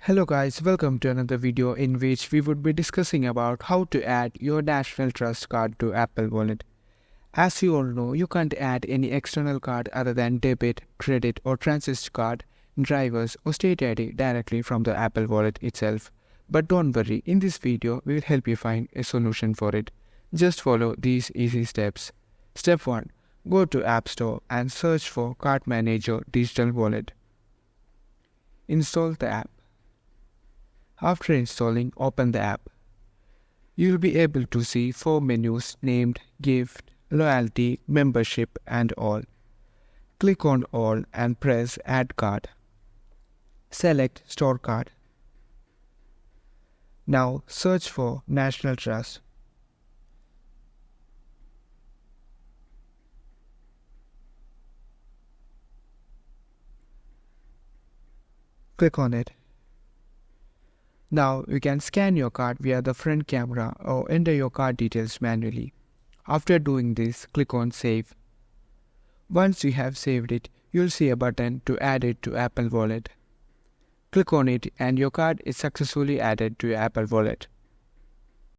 Hello guys, welcome to another video in which we would be discussing about how to add your National Trust card to Apple Wallet. As you all know, you can't add any external card other than debit, credit or transit card, drivers or state ID directly from the Apple Wallet itself. But don't worry, in this video we will help you find a solution for it. Just follow these easy steps. Step 1. Go to App Store and search for Card Manager Digital Wallet. Install the app. After installing, open the app. You will be able to see 4 menus named Gift, Loyalty, Membership and All. Click on All and press Add Card. Select Store Card. Now search for National Trust. Click on it. Now you can scan your card via the front camera or enter your card details manually. After doing this, click on Save. Once you have saved it, you'll see a button to add it to Apple Wallet. Click on it and your card is successfully added to your Apple Wallet.